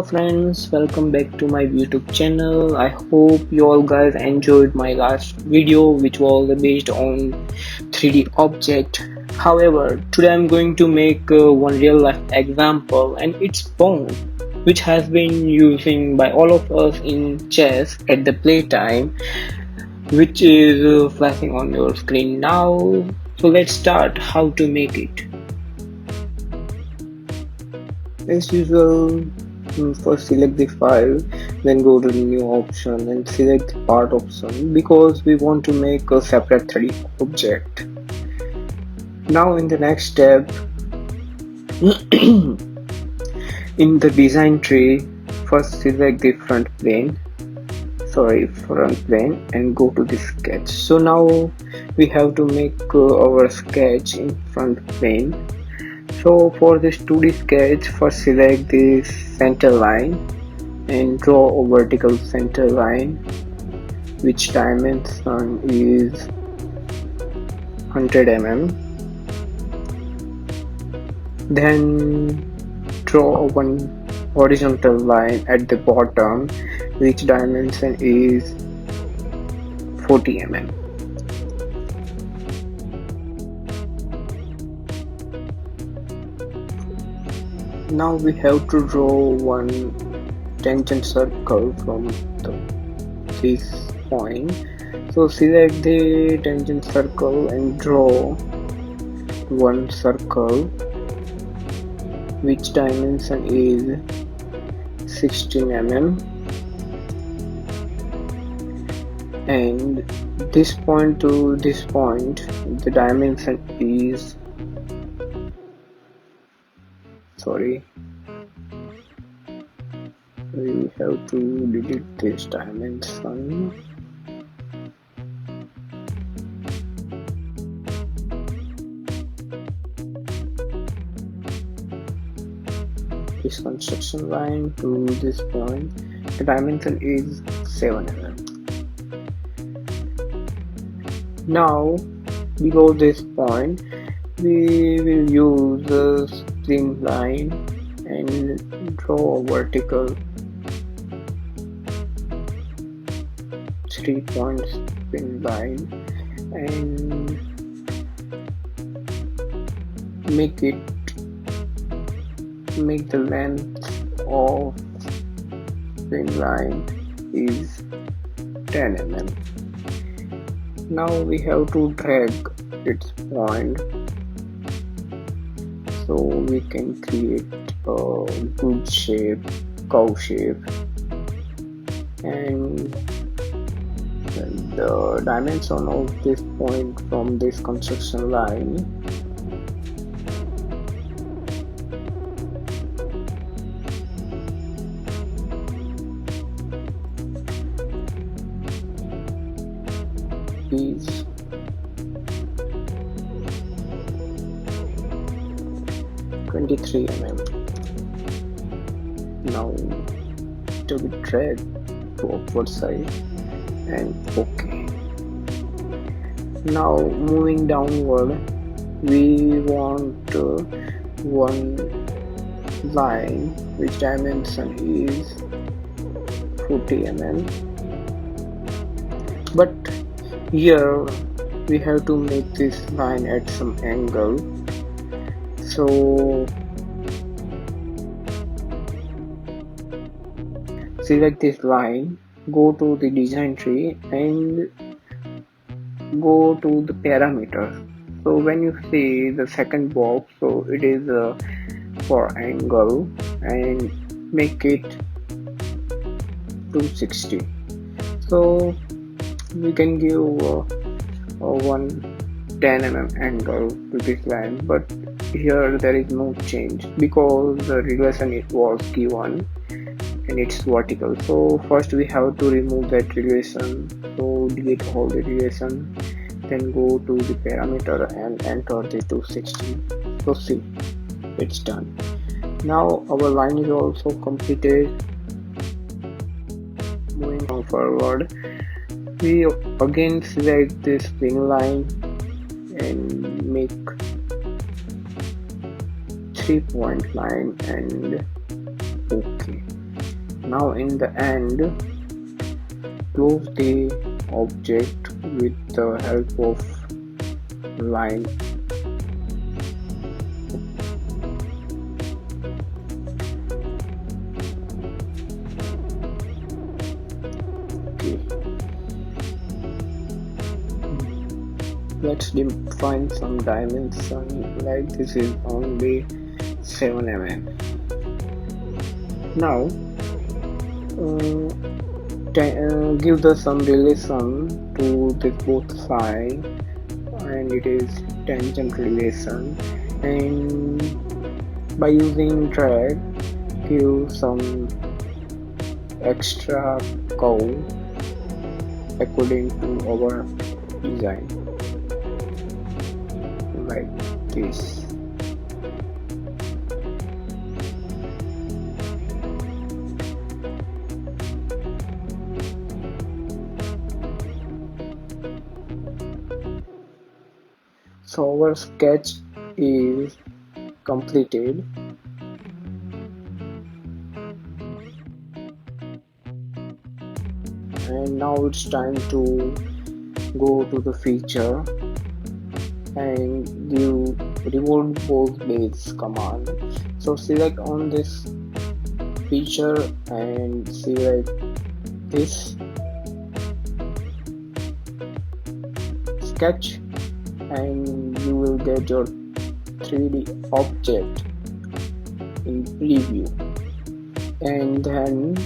friends, welcome back to my YouTube channel. I hope you all guys enjoyed my last video which was based on 3D object. However, today I'm going to make one real life example, and it's phone which has been using by all of us in chess at the playtime, which is flashing on your screen now. So let's start how to make it. As usual, first select the file, then go to the new option and select the part option because we want to make a separate 3D object. Now in the next step, in the design tree, first select the front plane and go to the sketch. So now we have to make our sketch in front plane. So for this 2D sketch, first select the center line and draw a vertical center line which dimension is 100 mm. Then draw one horizontal line at the bottom which dimension is 40 mm. Now we have to draw one tangent circle from this point. So select the tangent circle and draw one circle which dimension is 16 mm, and this point to this point the dimension is we have to delete this dimension. This construction line to this point, the dimension is 7 mm. Now below this point we will use a spline line and draw a vertical 3-point spline line and make the length of spline line is 10 mm. Now we have to drag its point so we can create a good shape, curve shape, and the dimension of this point from this construction line is 23 mm. Now to be dragged to upward side and OK. Now moving downward, we want one line which dimension is 40 mm, but here we have to make this line at some angle. So select this line, go to the design tree and go to the parameter. So when you see the second box, so it is for angle and make it 260. So we can give one 10 mm angle to this line, but here there is no change because the relation it was given and it's vertical. So first we have to remove that relation, so delete all the relation, then go to the parameter and enter the 260. So see, it's done. Now our line is also completed. Moving on forward, we again select this spline line and make 3-point line and OK. Now in the end, close the object with the help of line. Okay, let's define some dimension, like this is only 7 mm. Now give the some relation to the both side, and it is tangent relation, and by using drag give some extra curve according to our design, like this. So our sketch is completed, and now it's time to go to the feature and give remove both base command. So select on this feature and select this sketch, and you will get your 3D object in preview. And then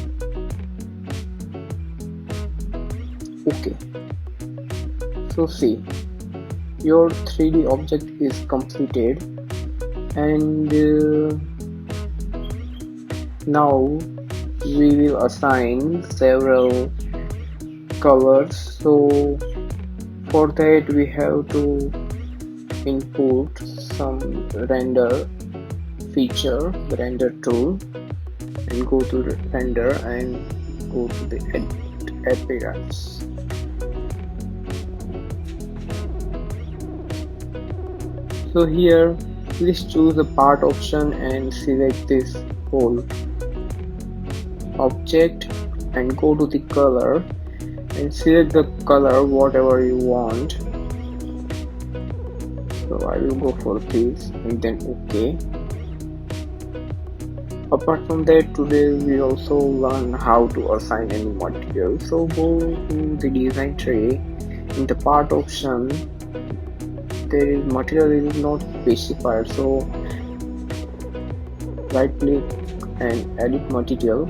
okay, so see, your 3D object is completed, and now we will assign several colors. So for that we have to input some render feature, the render tool, and go to the render and go to the edit appearance. So here please choose the part option and select this whole object and go to the color and select the color whatever you want. So I will go for this and then OK. Apart from that, today we also learn how to assign any material. So go to the design tray, in the part option there is material is not specified, so right click and edit material.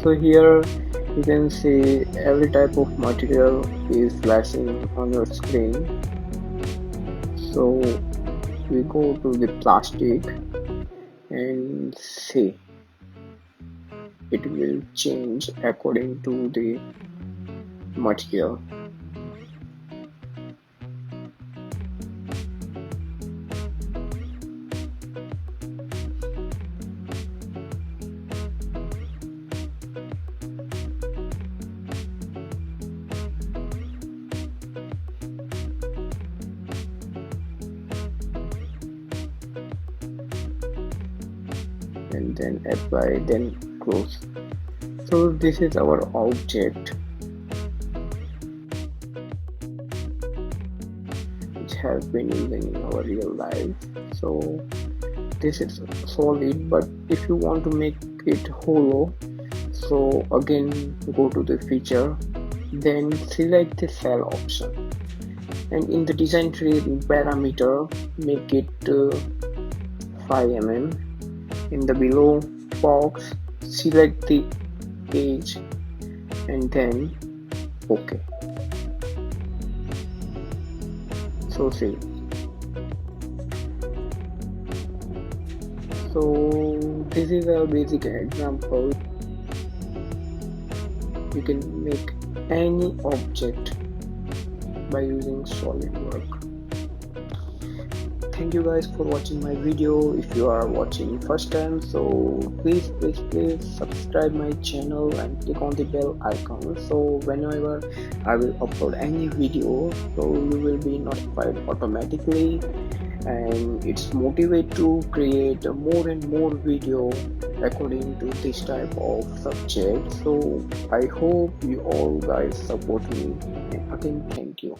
So here you can see every type of material is flashing on your screen. So we go to the plastic and see, it will change according to the material. And then apply, then close. So this is our object which has been using in our real life. So this is solid, but if you want to make it hollow, so again go to the feature, then select the cell option, and in the design tree parameter make it 5 mm. In the below box select the edge and then OK. So see, so this is a basic example. You can make any object by using Solidworks. thank you guys for watching my video. If you are watching first time, so please subscribe my channel and click on the bell icon, so whenever I will upload any video, so you will be notified automatically, and it's motivate to create more and more video according to this type of subject. So I hope you all guys support me, and again thank you.